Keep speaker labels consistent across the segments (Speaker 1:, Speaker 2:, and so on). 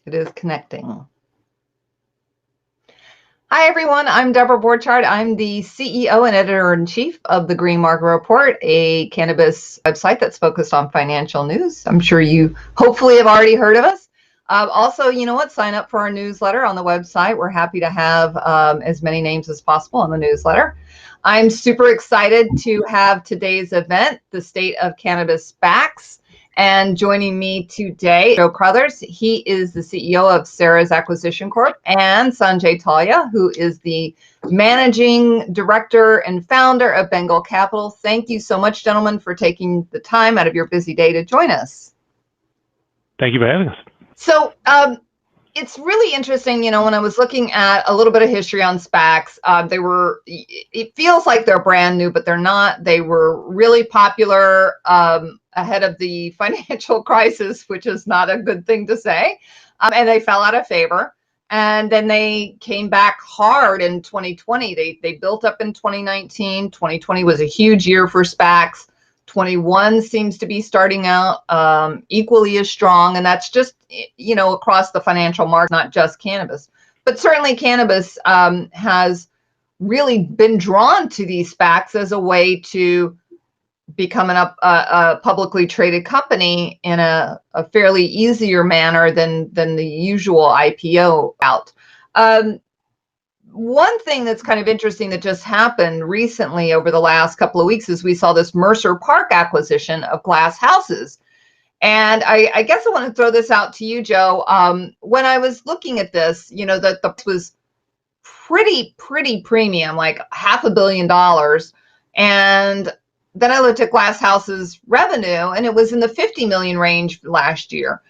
Speaker 1: It is connecting. Hi, everyone. I'm Deborah Borchardt. I'm the CEO and editor-in-chief of the Green Market Report, a cannabis website that's focused on financial news. I'm sure you hopefully have already heard of us. Also, you know what? Sign up for our newsletter on the website. We're happy to have as many names as possible on the newsletter. I'm super excited to have today's event, the State of Cannabis SPACs. And joining me today, Joe Crothers. He is the CEO of Sarah's Acquisition Corp, and Sanjay Talia, who is the managing director and founder of Bengal Capital. Thank you so much, gentlemen, for taking the time out of your busy day to join us.
Speaker 2: Thank you for having us.
Speaker 1: So it's really interesting, you know, when I was looking at a little bit of history on SPACs, it feels like they're brand new, but they're not. They were really popular ahead of the financial crisis, which is not a good thing to say. And they fell out of favor. And then they came back hard in 2020. They built up in 2019. 2020 was a huge year for SPACs. 21 seems to be starting out equally as strong. And that's just, you know, across the financial market, not just cannabis. But certainly cannabis has really been drawn to these SPACs as a way to become a publicly traded company in a fairly easier manner than the usual IPO out. One thing that's kind of interesting that just happened recently over the last couple of weeks is we saw this Mercer Park acquisition of Glass Houses. And I guess I want to throw this out to you, Joe. When I was looking at this, you know, that the price was pretty premium, like $500 million. And then I looked at Glass House's revenue, and it was in the 50 million range last year.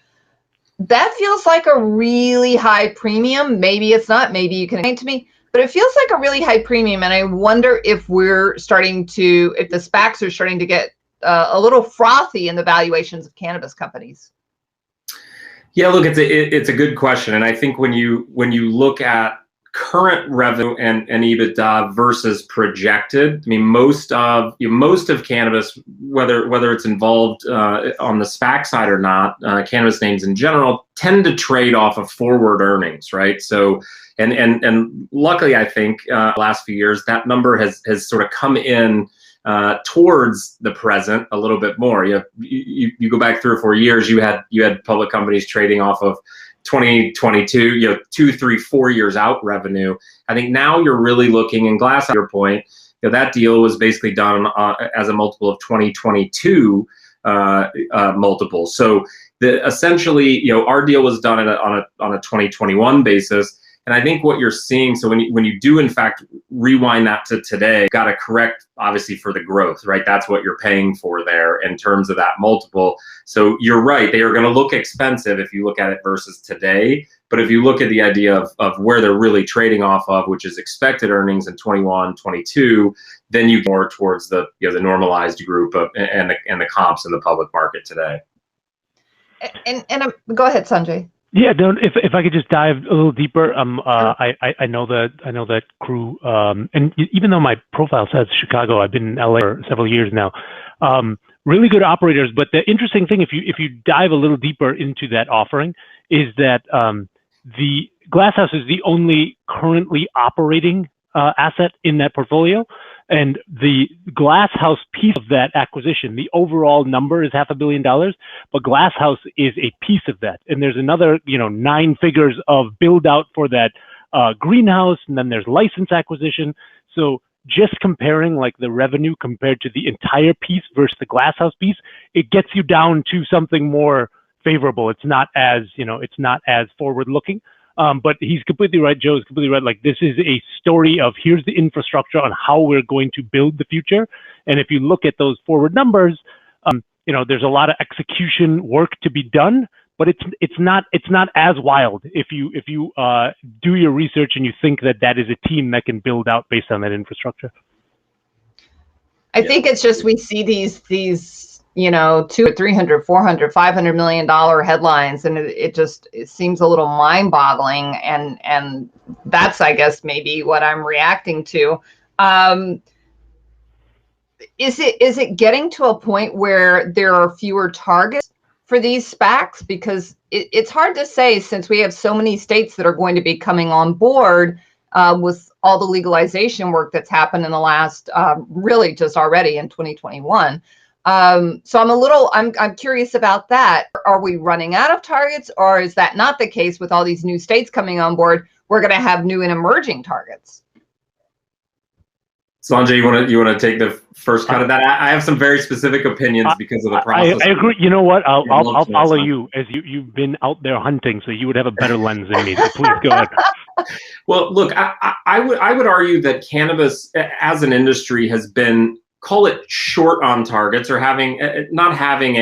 Speaker 1: That feels like a really high premium. Maybe it's not. Maybe you can explain to me. But it feels like a really high premium. And I wonder if if the SPACs are starting to get a little frothy in the valuations of cannabis companies.
Speaker 3: Yeah, look, it's a good question. And I think when you look at current revenue and EBITDA versus projected, I mean, most of cannabis, whether it's involved on the SPAC side or not, cannabis names in general tend to trade off of forward earnings, right? So, and luckily, I think last few years that number has sort of come in towards the present a little bit more. You go back 3 or 4 years, you had public companies trading off of 2022, 2, 3, 4 years out revenue. I think now you're really looking, in Glass, your point, that deal was basically done as a multiple of 2022 multiples. So essentially, our deal was done on a 2021 basis. And I think what you're seeing, so when you do in fact rewind that to today, got to correct obviously for the growth, right? That's what you're paying for there in terms of that multiple. So you're right, they are going to look expensive if you look at it versus today. But if you look at the idea of where they're really trading off of, which is expected earnings in 21, 22, then you get more towards the the normalized group and the comps in the public market today.
Speaker 1: And go ahead, Sanjay.
Speaker 2: Yeah, if I could just dive a little deeper, I know that crew, and even though my profile says Chicago, I've been in LA for several years now. Really good operators, but the interesting thing, if you dive a little deeper into that offering, is that the Glass House is the only currently operating asset in that portfolio. And the Glass House piece of that acquisition, the overall number is $500 million, but Glass House is a piece of that. And there's another, 9 figures of build out for that greenhouse, and then there's license acquisition. So just comparing like the revenue compared to the entire piece versus the Glass House piece, it gets you down to something more favorable. It's not as, it's not as forward looking. But he's completely right. Joe is completely right. Like, this is a story of here's the infrastructure on how we're going to build the future. And if you look at those forward numbers, there's a lot of execution work to be done, but it's not as wild if you do your research and you think that is a team that can build out based on that infrastructure.
Speaker 1: I think it's just we see these $200, $300, $400, $500 million headlines, and it seems a little mind-boggling, and that's, I guess, maybe what I'm reacting to. Is it getting to a point where there are fewer targets for these SPACs? Because it's hard to say, since we have so many states that are going to be coming on board with all the legalization work that's happened in the last, really just already in 2021. So I'm curious about that. Are we running out of targets, or is that not the case with all these new states coming on board? We're going to have new and emerging targets.
Speaker 3: Sanjay, you want to take the first cut of that? I have some very specific opinions because of the process.
Speaker 2: I agree. You know what? I'll follow you, as you've been out there hunting, so you would have a better lens than me. So please go ahead.
Speaker 3: Well, look, I would argue that cannabis as an industry has been, call it, short on targets, or not having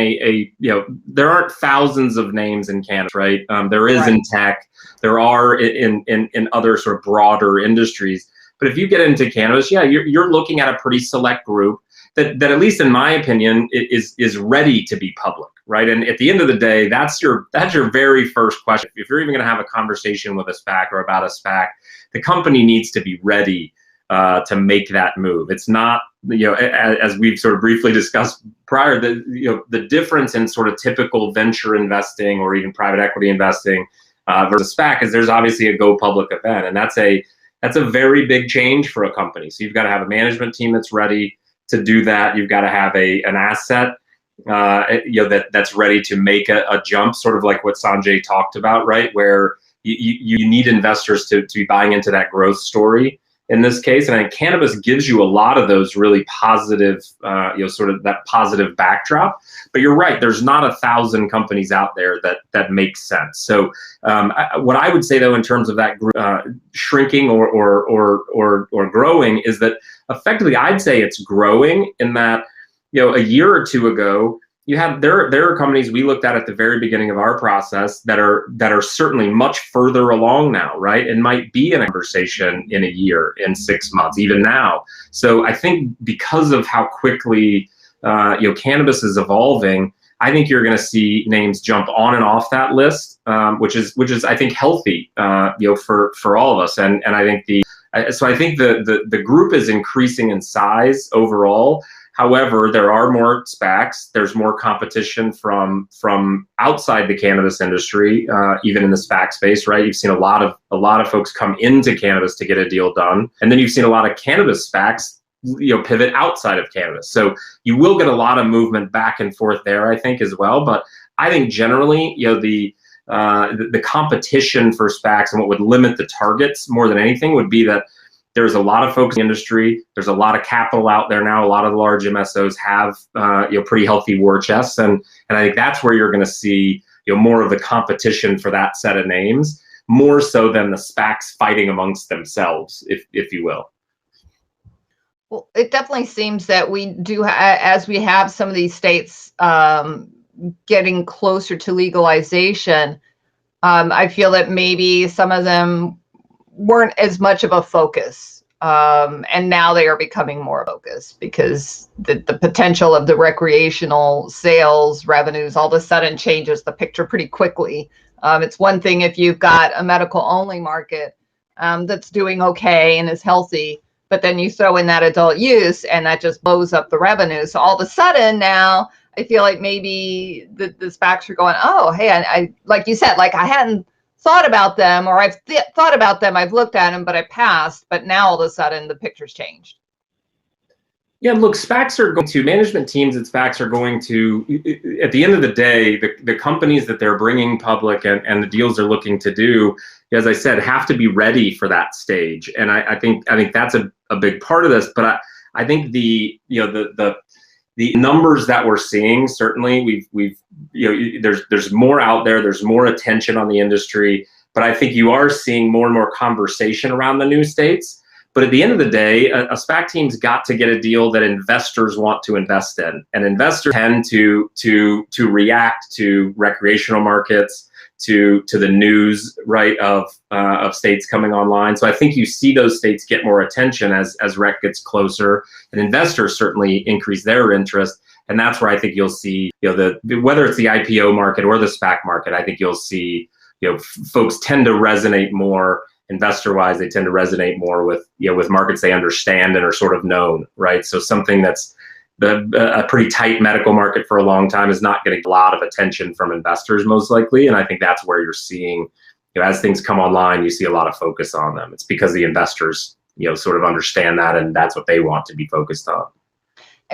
Speaker 3: there aren't thousands of names in cannabis, right? There is in tech, there are in other sort of broader industries. But if you get into cannabis, you're looking at a pretty select group that at least in my opinion is ready to be public, right? And at the end of the day, that's your very first question. If you're even going to have a conversation with a SPAC or about a SPAC, the company needs to be ready to make that move. It's not, as we've sort of briefly discussed prior, the difference in sort of typical venture investing or even private equity investing versus SPAC is there's obviously a go public event, and that's a very big change for a company. So you've got to have a management team that's ready to do that. You've got to have an asset that's ready to make a jump, sort of like what Sanjay talked about, right? Where you need investors to be buying into that growth story in this case. And I think cannabis gives you a lot of those really positive, sort of that positive backdrop. But you're right, there's not 1,000 companies out there that makes sense. So what I would say though, in terms of that group shrinking or growing, is that effectively I'd say it's growing in that, a year or two ago, there are companies we looked at the very beginning of our process that are certainly much further along now, right? And might be in a conversation in a year, in 6 months, even now. So I think because of how quickly cannabis is evolving, I think you're going to see names jump on and off that list, which is I think healthy, for all of us. And I think the group is increasing in size overall. However, there are more SPACs. There's more competition from outside the cannabis industry, even in the SPAC space, right? You've seen a lot of folks come into cannabis to get a deal done, and then you've seen a lot of cannabis SPACs, pivot outside of cannabis. So you will get a lot of movement back and forth there, I think, as well. But I think generally, the competition for SPACs and what would limit the targets more than anything would be that there's a lot of folks in the industry. There's a lot of capital out there now. A lot of the large MSOs have pretty healthy war chests, and I think that's where you're going to see more of the competition for that set of names, more so than the SPACs fighting amongst themselves, if you will.
Speaker 1: Well, it definitely seems that we do, as we have some of these states getting closer to legalization. I feel that maybe some of them weren't as much of a focus, and now they are becoming more focused because the potential of the recreational sales revenues all of a sudden changes the picture pretty quickly. It's one thing if you've got a medical only market that's doing okay and is healthy, but then you throw in that adult use and that just blows up the revenue. So all of a sudden now I feel like maybe the SPACs are going, oh, hey, I like you said, like I hadn't thought about them, or I've thought about them, I've looked at them, but I passed. But now all of a sudden the picture's changed.
Speaker 3: Yeah, look, management teams at SPACs are going to, at the end of the day, the companies that they're bringing public and the deals they're looking to do, as I said, have to be ready for that stage. And I think that's a big part of this. But I think the numbers that we're seeing, certainly there's more out there, there's more attention on the industry, but I think you are seeing more and more conversation around the new states. But at the end of the day, a SPAC team's got to get a deal that investors want to invest in, and investors tend to react to recreational markets, to the news, right, of states coming online. So I think you see those states get more attention as rec gets closer, and investors certainly increase their interest. And that's where I think you'll see, whether it's the IPO market or the SPAC market, I think you'll see, folks tend to resonate more investor-wise. They tend to resonate more with markets they understand and are sort of known, right? So something that's a pretty tight medical market for a long time is not getting a lot of attention from investors, most likely. And I think that's where you're seeing, as things come online, you see a lot of focus on them. It's because the investors, sort of understand that, and that's what they want to be focused on.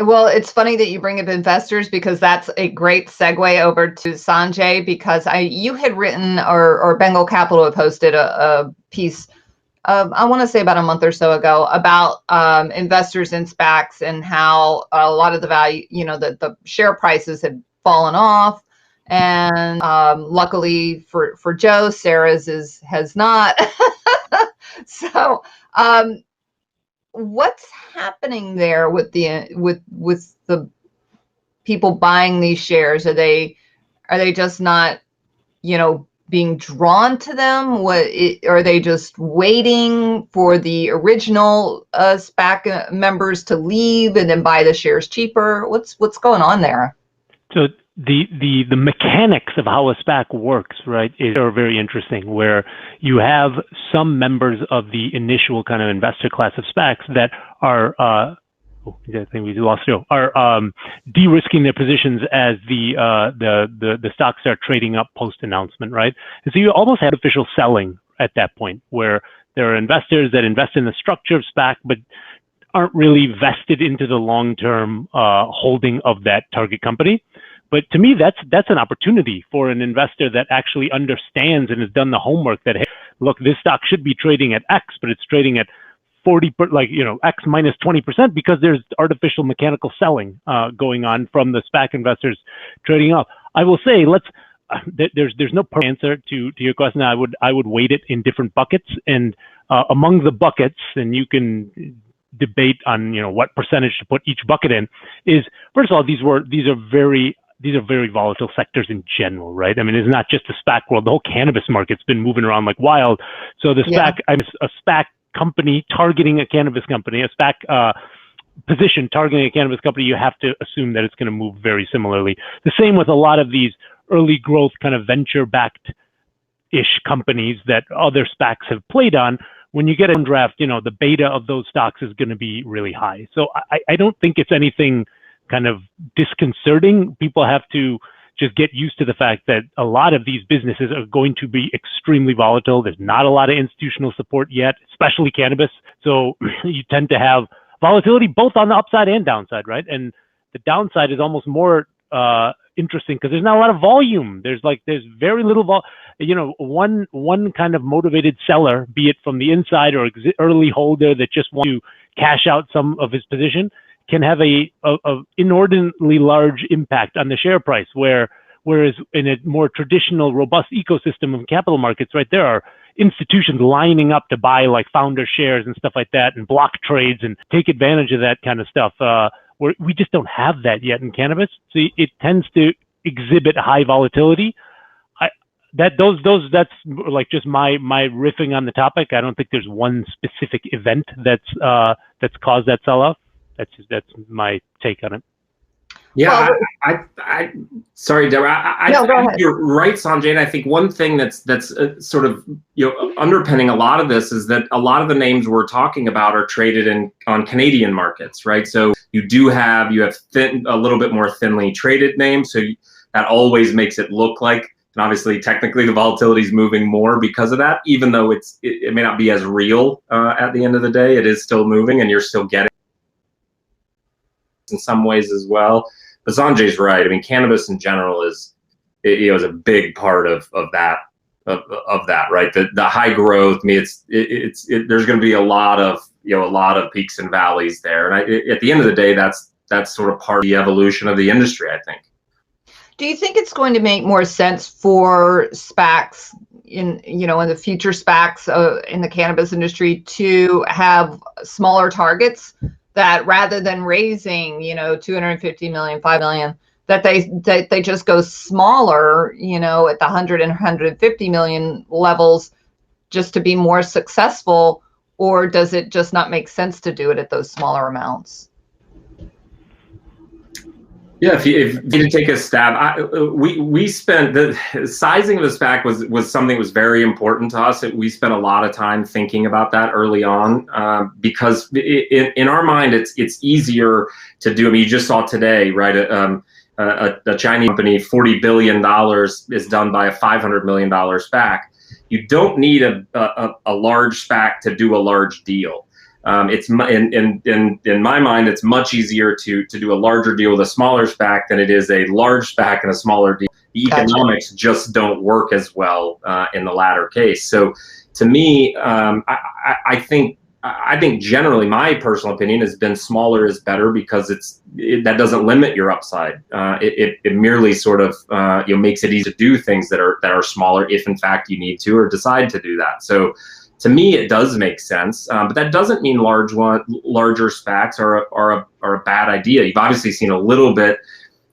Speaker 1: Well, it's funny that you bring up investors, because that's a great segue over to Sanjay, because you had written, or Bengal Capital had posted a piece, I want to say about a month or so ago, about investors in SPACs and how a lot of the value, the share prices had fallen off. And luckily for Joe, Sarah's has not. So what's happening there with the people buying these shares? Are they just not, being drawn to them? Are they just waiting for the original SPAC members to leave and then buy the shares cheaper? What's going on there?
Speaker 2: So the mechanics of how a SPAC works, right, are very interesting, where you have some members of the initial kind of investor class of SPACs that are I think we lost Joe, are de-risking their positions as the stocks start trading up post-announcement, right? And so you almost have official selling at that point, where there are investors that invest in the structure of SPAC, but aren't really vested into the long-term holding of that target company. But to me, that's an opportunity for an investor that actually understands and has done the homework that, hey, look, this stock should be trading at X, but it's trading at 40, X minus 20%, because there's artificial mechanical selling going on from the SPAC investors trading up. I will say, there's no perfect answer to your question. I would weight it in different buckets, and among the buckets, and you can debate on what percentage to put each bucket in, is, first of all, these are very volatile sectors in general, right? I mean, it's not just the SPAC world. The whole cannabis market's been moving around like wild. So the SPAC, a SPAC company targeting a cannabis company, a SPAC position targeting a cannabis company, you have to assume that it's going to move very similarly. The same with a lot of these early growth kind of venture-backed-ish companies that other SPACs have played on. When you get a draft, the beta of those stocks is going to be really high. So I don't think it's anything kind of disconcerting. People have to just get used to the fact that a lot of these businesses are going to be extremely volatile. There's not a lot of institutional support yet, especially cannabis. So you tend to have volatility both on the upside and downside, right? And the downside is almost more interesting because there's not a lot of volume. There's very little one kind of motivated seller, be it from the inside or early holder that just wants to cash out some of his position, can have a inordinately large impact on the share price, whereas in a more traditional, robust ecosystem of capital markets, right, there are institutions lining up to buy like founder shares and stuff like that, and block trades and take advantage of that kind of stuff. Where we just don't have that yet in cannabis, so it tends to exhibit high volatility. That's like just my riffing on the topic. I don't think there's one specific event that's caused that sell-off. That's my take on it.
Speaker 3: Yeah, I sorry, Deborah.
Speaker 1: No, go ahead.
Speaker 3: You're right, Sanjay. And I think one thing that's sort of underpinning a lot of this is that a lot of the names we're talking about are traded on Canadian markets, right? So you have a little bit more thinly traded names, so that always makes it look like. And obviously, technically, the volatility is moving more because of that, even though it may not be as real at the end of the day. It is still moving, and you're still getting in some ways as well. But Sanjay's right. I mean, cannabis in general is a big part of that, right? The high growth. I mean, there's going to be a lot of peaks and valleys there, and at the end of the day, that's sort of part of the evolution of the industry, I think.
Speaker 1: Do you think it's going to make more sense for SPACs in the future SPACs in the cannabis industry to have smaller targets, that rather than raising, 250 million, 5 million, that they just go smaller, at the 100 and 150 million levels, just to be more successful? Or does it just not make sense to do it at those smaller amounts?
Speaker 3: Yeah, if you to take a stab, we spent the sizing of the SPAC was something that was very important to us. We spent a lot of time thinking about that early on because in our mind it's easier to do. I mean, you just saw today, right? A Chinese company, $40 billion is done by a $500 million SPAC. You don't need a large SPAC to do a large deal. It's in my mind, it's much easier to do a larger deal with a smaller SPAC than it is a large SPAC and a smaller deal. The economics just don't work as well in the latter case. So, to me, I think generally my personal opinion has been smaller is better because that doesn't limit your upside. It merely sort of makes it easy to do things that are smaller if in fact you need to or decide to do that. So, to me, it does make sense, but that doesn't mean larger SPACs are a bad idea. You've obviously seen a little bit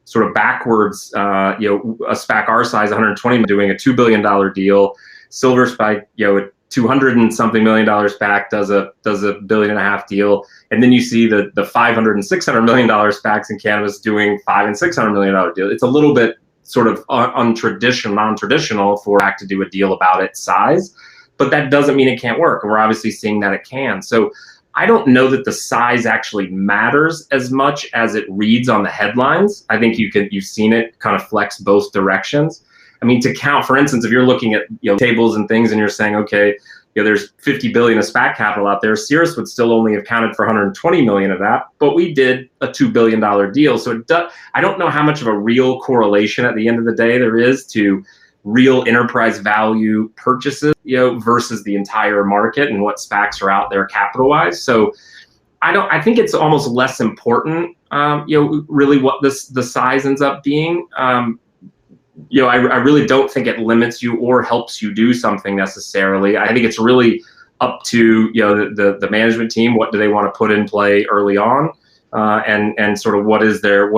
Speaker 3: sort of backwards. A SPAC our size, 120, doing a $2 billion deal. Silver Spike, a 200 and something million dollar SPAC does a $1.5 billion deal, and then you see the 500 and $600 million SPACs in cannabis doing $500 and $600 million deal. It's a little bit sort of non-traditional for a SPAC to do a deal about its size. But that doesn't mean it can't work. And we're obviously seeing that it can. So I don't know that the size actually matters as much as it reads on the headlines. I think you've seen it kind of flex both directions. I mean, to count, for instance, if you're looking at tables and things and you're saying, okay, there's 50 billion of SPAC capital out there, Cirrus would still only have counted for 120 million of that, but we did a $2 billion deal. So I don't know how much of a real correlation at the end of the day there is to real enterprise value purchases, versus the entire market and what SPACs are out there capital-wise. So I think it's almost less important, really what the size ends up being. I really don't think it limits you or helps you do something necessarily. I think it's really up to the management team. What do they want to put in play early on, and sort of what is their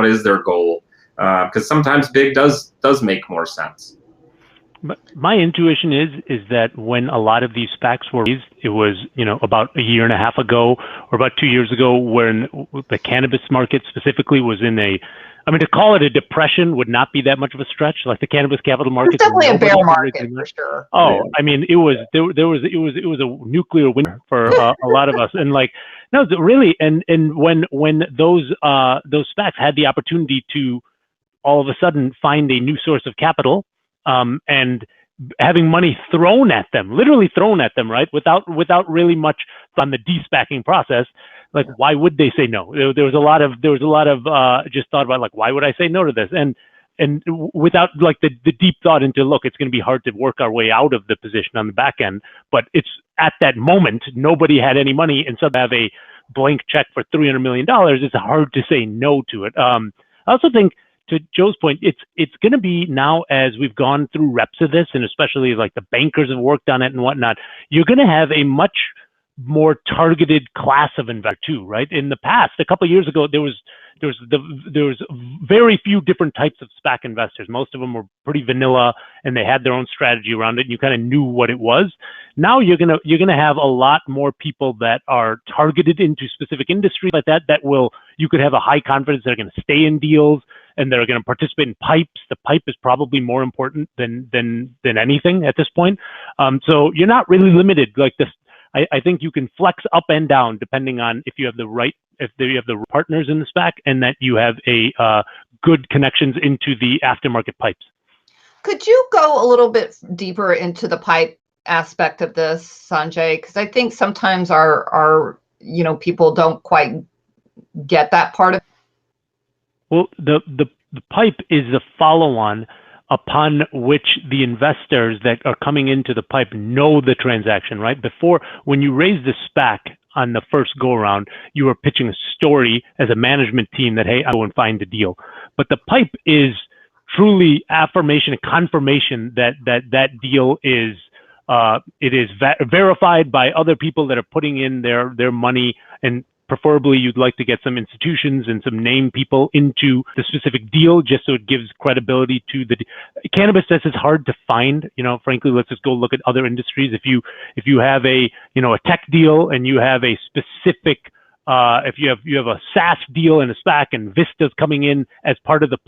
Speaker 3: goal? Because sometimes big does make more sense.
Speaker 2: My intuition is that when a lot of these SPACs were raised, it was about a year and a half ago or about 2 years ago, when the cannabis market specifically was in to call it a depression would not be that much of a stretch. Like the cannabis capital market,
Speaker 1: it's definitely a bear market for sure.
Speaker 2: Oh, I mean, it was a nuclear winter for a lot of us, and no, really, and when those SPACs had the opportunity to all of a sudden find a new source of capital. And having money thrown at them, literally thrown at them, right? Without really much on the de-SPACing process. Why would they say no? There was a lot of just thought about why would I say no to this? And without the deep thought into, look, it's going to be hard to work our way out of the position on the back end. But it's at that moment, nobody had any money, and so to have a blank check for $300 million, it's hard to say no to it. I also think, to Joe's point, it's going to be now, as we've gone through reps of this, and especially the bankers have worked on it and whatnot, you're going to have a much more targeted class of investor too, right? In the past, a couple of years ago, there was very few different types of SPAC investors. Most of them were pretty vanilla, and they had their own strategy around it, and you kind of knew what it was. Now you're gonna have a lot more people that are targeted into specific industries like that. You could have a high confidence they're going to stay in deals and they're going to participate in pipes. The pipe is probably more important than anything at this point. So you're not really limited like this. I think you can flex up and down depending on if you have the partners in the SPAC and that you have good connections into the aftermarket pipes.
Speaker 1: Could you go a little bit deeper into the pipe aspect of this, Sanjay? Because I think sometimes our people don't quite get that part of it.
Speaker 2: Well, the pipe is the follow-on upon which the investors that are coming into the pipe know the transaction, right? Before, when you raise the SPAC on the first go-around, you are pitching a story as a management team that, hey, I will find a deal. But the pipe is truly affirmation and confirmation that deal is verified by other people that are putting in their money, and preferably you'd like to get some institutions and some named people into the specific deal just so it gives credibility to the cannabis. This is hard to find, frankly. Let's just go look at other industries. If you have a tech deal and you have a specific if you have a SaaS deal and a SPAC and Vista's coming in as part of the,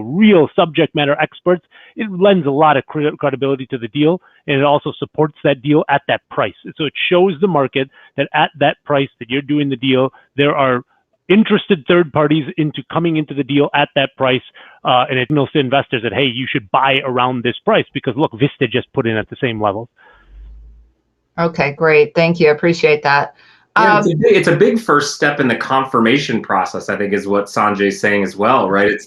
Speaker 2: real subject matter experts, it lends a lot of credibility to the deal, and it also supports that deal at that price. So it shows the market that at that price that you're doing the deal, there are interested third parties coming into the deal at that price, and it signals to investors that, hey, you should buy around this price because look, Vista just put in at the same level.
Speaker 1: Okay, great. Thank you. I appreciate that.
Speaker 3: Yeah, it's a big first step in the confirmation process, I think, is what Sanjay's saying as well, right?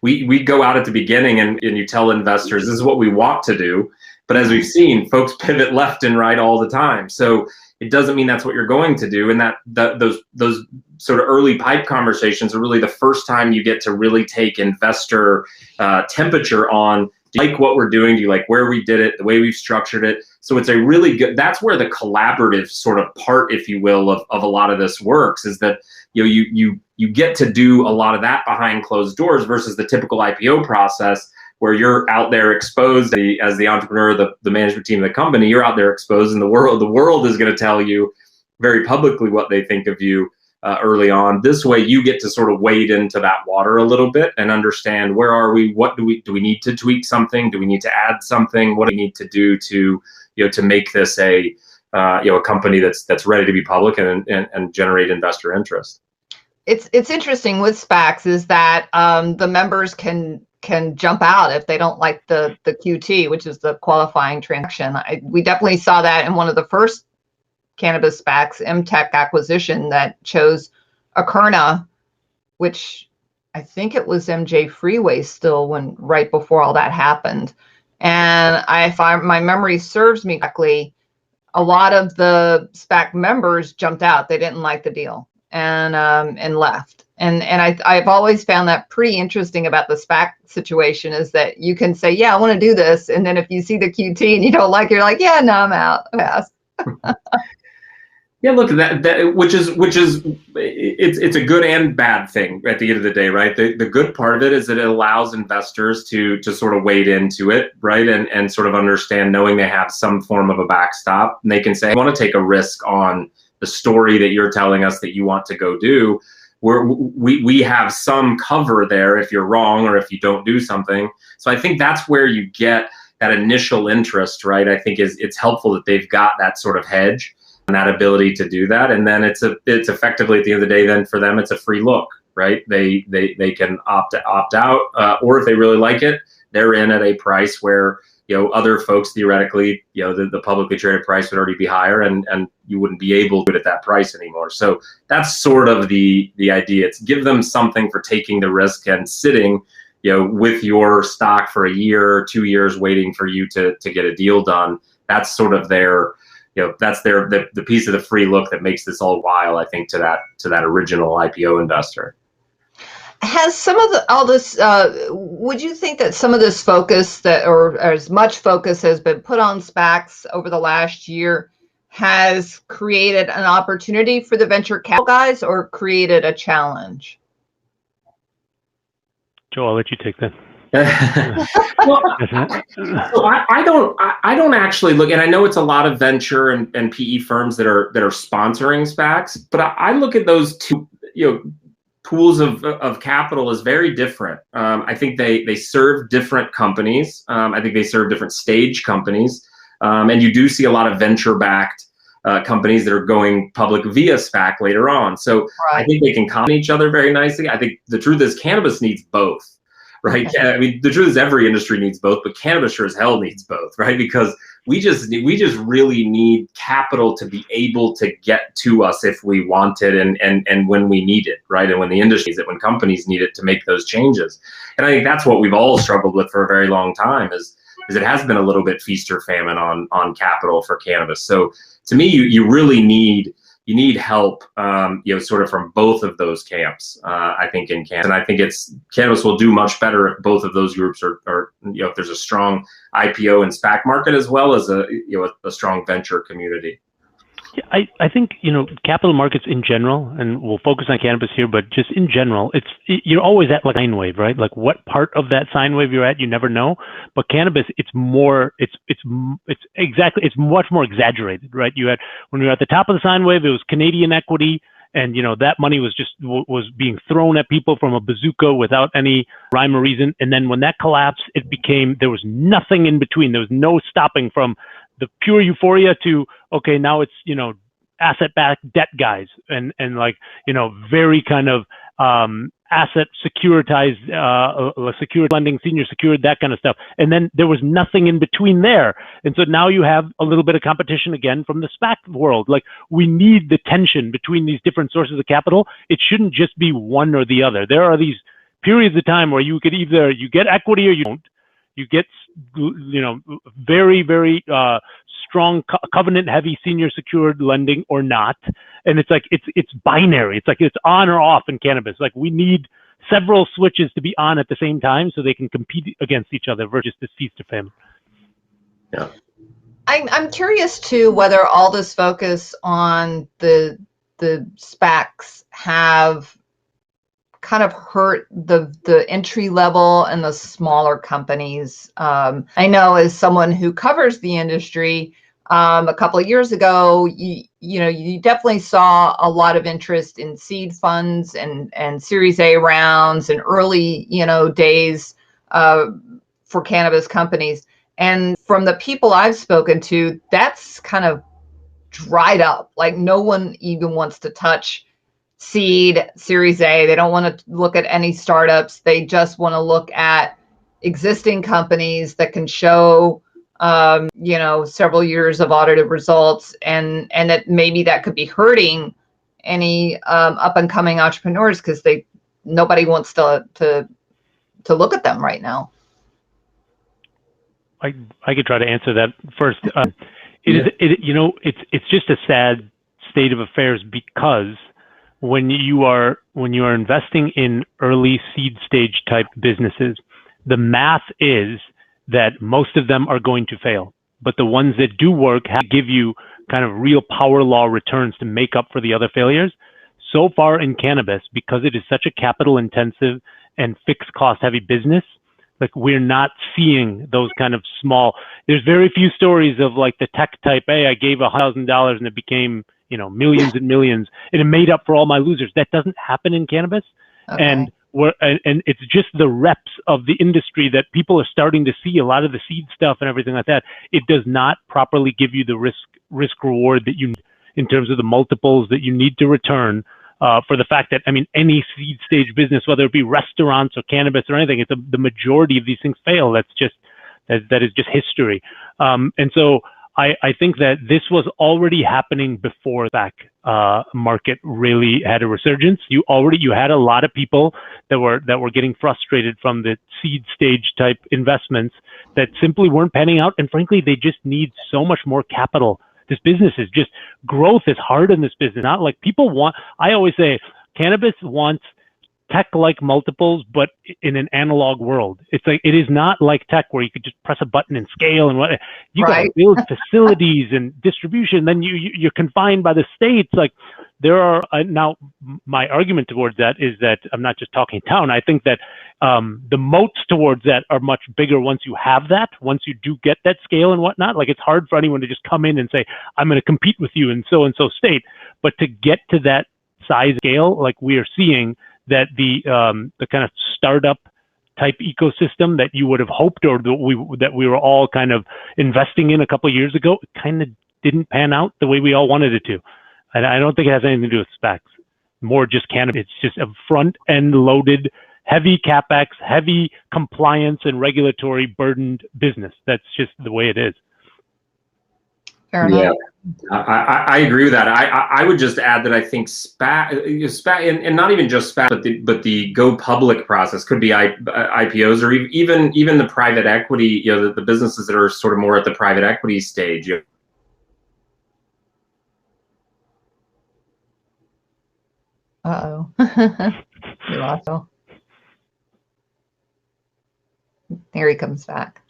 Speaker 3: We go out at the beginning and you tell investors this is what we want to do, but as we've seen, folks pivot left and right all the time. So it doesn't mean that's what you're going to do, and those sort of early pipe conversations are really the first time you get to really take investor temperature on. Do you like what we're doing? Do you like where we did it, the way we've structured it? So it's a really good, that's where the collaborative sort of part, if you will, of a lot of this works, is that you get to do a lot of that behind closed doors versus the typical IPO process where you're out there exposed as the entrepreneur, the management team of the company, you're out there exposed in the world is going to tell you very publicly what they think of you. Early on. This way you get to sort of wade into that water a little bit and understand where are we, what do we need to tweak something? Do we need to add something? What do we need to do to make this a company that's ready to be public and generate investor interest?
Speaker 1: It's interesting with SPACs is that the members can jump out if they don't like the QT, which is the qualifying transaction. We definitely saw that in one of the first cannabis SPACs, MTech acquisition that chose Akerna, which I think it was MJ Freeway still right before all that happened. And if my memory serves me correctly, a lot of the SPAC members jumped out. They didn't like the deal and left. And I've always found that pretty interesting about the SPAC situation is that you can say, yeah, I want to do this. And then if you see the QT and you don't like it, you're like, yeah, no, I'm out. Pass.
Speaker 3: Yeah, look, which is it's a good and bad thing at the end of the day, right? The good part of it is that it allows investors to sort of wade into it, right? And sort of understand, knowing they have some form of a backstop, and they can say, I want to take a risk on the story that you're telling us that you want to go do. We have some cover there if you're wrong or if you don't do something. So I think that's where you get that initial interest, right? I think it's helpful that they've got that sort of hedge and that ability to do that. And then it's effectively at the end of the day, then for them, it's a free look, right? They can opt out, or if they really like it, they're in at a price where, other folks theoretically, the publicly traded price would already be higher and you wouldn't be able to do it at that price anymore. So that's sort of the idea. It's give them something for taking the risk and sitting, with your stock for a year or 2 years waiting for you to get a deal done. That's sort of their, that's the piece of the free look that makes this all while, I think, to that original IPO investor.
Speaker 1: Has some of all this, would you think that some of this focus or as much focus has been put on SPACs over the last year has created an opportunity for the venture capital guys or created a challenge?
Speaker 2: Joe, I'll let you take that.
Speaker 3: Well, so I don't actually look, and I know it's a lot of venture and PE firms that are sponsoring SPACs, but I look at those two, pools of capital as very different. I think they serve different companies. I think they serve different stage companies, and you do see a lot of venture-backed companies that are going public via SPAC later on. So right. I think they can complement each other very nicely. I think the truth is cannabis needs both, right? I mean, the truth is every industry needs both, but cannabis sure as hell needs both, right? Because we just really need capital to be able to get to us if we want it and when we need it, right? And when the industry needs it, when companies need it to make those changes. And I think that's what we've all struggled with for a very long time is it has been a little bit feast or famine on capital for cannabis. So to me, you really need help, sort of from both of those camps. I think in Canada, and I think cannabis will do much better if both of those groups are if there's a strong IPO and SPAC market as well as a strong venture community.
Speaker 2: Yeah, I think capital markets in general, and we'll focus on cannabis here, but just in general, you're always at like a sine wave, right? Like what part of that sine wave you're at, you never know. But cannabis, it's much more exaggerated, right? When we were at the top of the sine wave, it was Canadian equity and that money was just was being thrown at people from a bazooka without any rhyme or reason. And then when that collapsed, it became, there was nothing in between. There was no stopping from the pure euphoria to, okay, now it's asset-backed debt guys, and like very kind of asset securitized, secured lending, senior secured, that kind of stuff. And then there was nothing in between there. And so now you have a little bit of competition again from the SPAC world. Like, we need the tension between these different sources of capital. It shouldn't just be one or the other. There are these periods of time where you could either, you get equity or you don't. You get, very, very strong covenant heavy senior secured lending or not. And it's like, it's binary. It's like, it's on or off in cannabis. Like, we need several switches to be on at the same time so they can compete against each other versus the feast or famine.
Speaker 3: Yeah.
Speaker 1: I'm curious too whether all this focus on the SPACs have kind of hurt the entry level and the smaller companies. I know, as someone who covers the industry, a couple of years ago, you definitely saw a lot of interest in seed funds and Series A rounds and early days for cannabis companies. And from the people I've spoken to, that's kind of dried up. Like, no one even wants to touch seed, Series A. They don't want to look at any startups. They just want to look at existing companies that can show, several years of audited results, and that maybe that could be hurting any up and coming entrepreneurs, because nobody wants to look at them right now.
Speaker 2: I could try to answer that first. It's just a sad state of affairs, because when you are investing in early seed stage type businesses, the math is that most of them are going to fail, but the ones that do work have to give you kind of real power law returns to make up for the other failures. So far in cannabis, because it is such a capital intensive and fixed cost heavy business, like, we're not seeing those kind of small, there's very few stories of like the tech type, hey, I gave $1,000 and it became, millions and millions, and it made up for all my losers. That doesn't happen in cannabis. Okay. And it's just the reps of the industry that people are starting to see a lot of the seed stuff and everything like that. It does not properly give you the risk reward that you need in terms of the multiples that you need to return for the fact that, any seed stage business, whether it be restaurants or cannabis or anything, the majority of these things fail. That is just history. And so I think that this was already happening before the SPAC market really had a resurgence. You had a lot of people that were getting frustrated from the seed stage type investments that simply weren't panning out. And frankly, they just need so much more capital. This business is just, growth is hard in this business. Not like people want, I always say cannabis wants tech-like multiples, but in an analog world. It's like, it is not like tech where you could just press a button and scale and what you got to build facilities and distribution. Then you're confined by the states. Like, there are now, my argument towards that is that I'm not just talking town. I think that the moats towards that are much bigger once you have that, once you do get that scale and whatnot. Like, it's hard for anyone to just come in and say, I'm going to compete with you in so and so state. But to get to that size scale, like we are seeing, that the kind of startup type ecosystem that you would have hoped, or that we were all kind of investing in a couple of years ago, kind of didn't pan out the way we all wanted it to. And I don't think it has anything to do with SPACs. More just cannabis. It's just a front end loaded, heavy capex, heavy compliance and regulatory burdened business. That's just the way it is.
Speaker 1: Fair enough.
Speaker 3: Yeah. I agree with that. I would just add that I think SPAC, and not even just SPAC, but the go public process could be IPOs, or even the private equity, the businesses that are sort of more at the private equity stage.
Speaker 1: Uh-oh. We lost him. Here he comes back.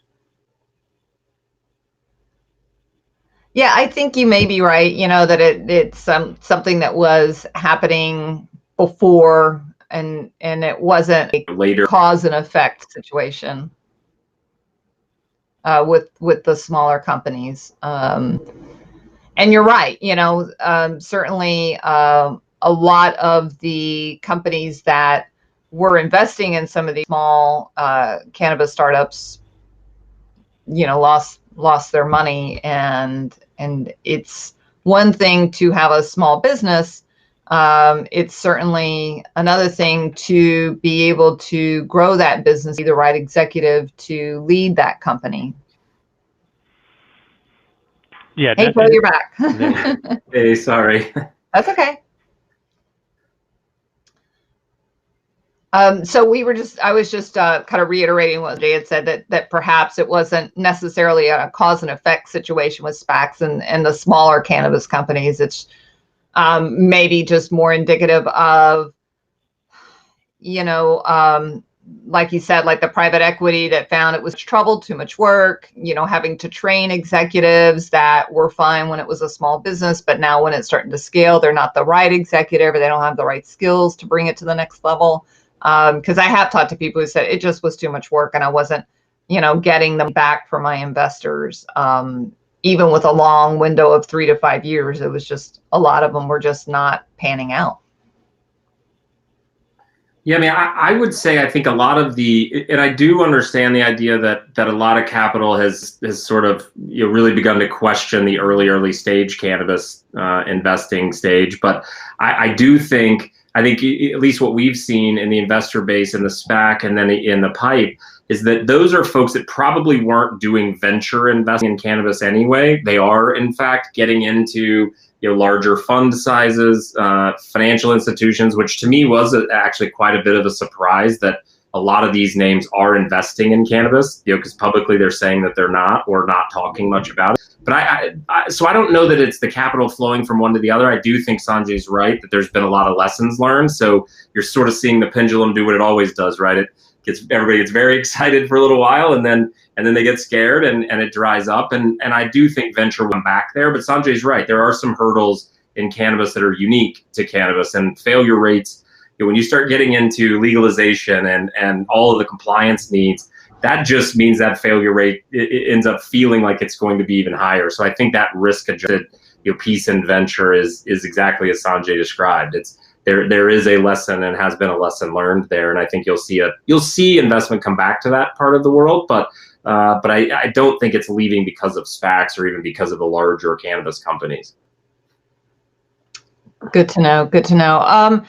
Speaker 1: Yeah, I think you may be right, that it's something that was happening before, and it wasn't a
Speaker 3: later
Speaker 1: cause and effect situation with the smaller companies. And you're right, certainly a lot of the companies that were investing in some of these small cannabis startups, lost their money, and it's one thing to have a small business. It's certainly another thing to be able to grow that business, be the right executive to lead that company.
Speaker 2: Yeah.
Speaker 1: Hey, Joe, you're back.
Speaker 3: Hey, sorry.
Speaker 1: That's okay. So I was just kind of reiterating what Jay had said, that perhaps it wasn't necessarily a cause and effect situation with SPACs and the smaller cannabis companies. It's maybe just more indicative of, like you said, like the private equity that found it was trouble, too much work, having to train executives that were fine when it was a small business, but now when it's starting to scale, they're not the right executive, or they don't have the right skills to bring it to the next level. Because I have talked to people who said it just was too much work and I wasn't, getting them back for my investors. Even with a long window of 3 to 5 years, it was just, a lot of them were just not panning out.
Speaker 3: Yeah, I mean, I would say I think a lot of and I do understand the idea that a lot of capital has sort of really begun to question the early stage cannabis investing stage. But I think at least what we've seen in the investor base in the SPAC and then in the PIPE is that those are folks that probably weren't doing venture investing in cannabis anyway. They are, in fact, getting into larger fund sizes, financial institutions, which to me was actually quite a bit of a surprise that a lot of these names are investing in cannabis, because publicly they're saying that they're not, or not talking much about it. But so I don't know that it's the capital flowing from one to the other. I do think Sanjay's right that there's been a lot of lessons learned. So you're sort of seeing the pendulum do what it always does, right? Everybody gets very excited for a little while, and then they get scared, and it dries up. And I do think venture will come back there. But Sanjay's right. There are some hurdles in cannabis that are unique to cannabis, and failure rates. When you start getting into legalization and all of the compliance needs, that just means that failure rate it ends up feeling like it's going to be even higher. So I think that risk-adjusted piece in venture is exactly as Sanjay described. There is a lesson and has been a lesson learned there, and I think you'll see investment come back to that part of the world, but I don't think it's leaving because of SPACs or even because of the larger cannabis companies.
Speaker 1: Good to know. Good to know.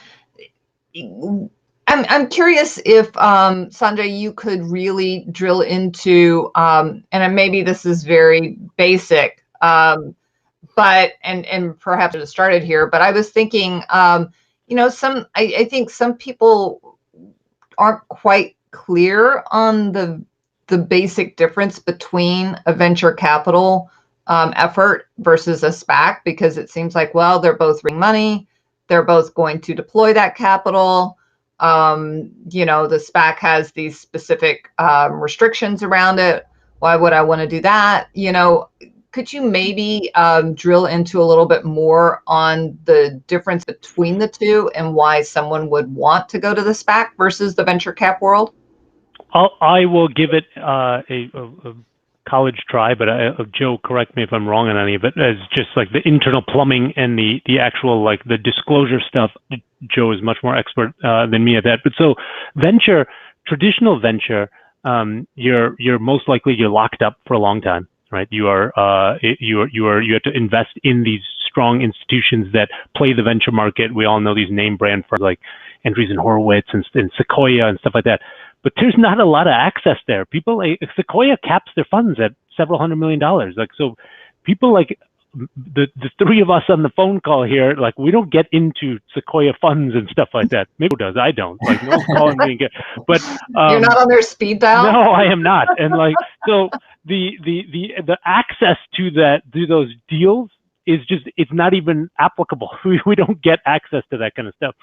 Speaker 1: I'm curious if Sanjay, you could really drill into, and maybe this is very basic, but and perhaps it started here, but I was thinking, I think some people aren't quite clear on the basic difference between a venture capital effort versus a SPAC, because it seems like, well, they're both raising money, they're both going to deploy that capital. The SPAC has these specific restrictions around it. Why would I want to do that? Could you maybe drill into a little bit more on the difference between the two and why someone would want to go to the SPAC versus the venture cap world?
Speaker 2: I will give it a college try, but Joe, correct me if I'm wrong on any of it. As just like the internal plumbing and the actual like the disclosure stuff, Joe is much more expert than me at that. But so traditional venture, you're most likely locked up for a long time, right? You have to invest in these strong institutions that play the venture market. We all know these name brand firms like Andreessen Horowitz and Sequoia and stuff like that. But there's not a lot of access there. People like Sequoia caps their funds at several $100 million. Like, so people like the three of us on the phone call here, like we don't get into Sequoia funds and stuff like that. Maybe who does? I don't. Like no one's calling me. But
Speaker 1: you're not on their speed dial.
Speaker 2: No, I am not. And like so, the access to those deals is just, it's not even applicable. We don't get access to that kind of stuff.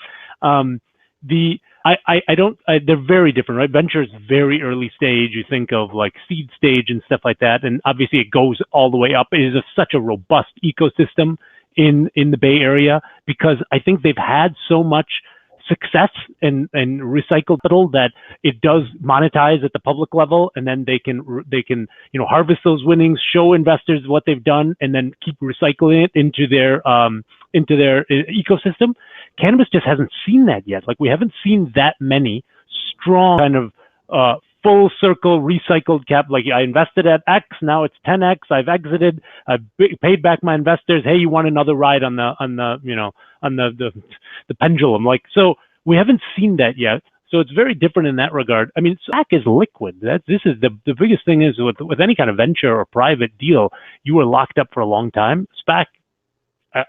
Speaker 2: They're very different, right? Venture is very early stage. You think of like seed stage and stuff like that. And obviously it goes all the way up. It is such a robust ecosystem in the Bay Area because I think they've had so much success and recycled capital that it does monetize at the public level, and then they can harvest those winnings, show investors what they've done, and then keep recycling it into their ecosystem. Cannabis just hasn't seen that yet. Like, we haven't seen that many strong kind of full circle recycled cap. Like, I invested at X, now it's 10X. I've exited. I've paid back my investors. Hey, you want another ride on the pendulum? Like, so we haven't seen that yet. So it's very different in that regard. I mean, SPAC is liquid. This is the biggest thing is with any kind of venture or private deal, you are locked up for a long time. SPAC,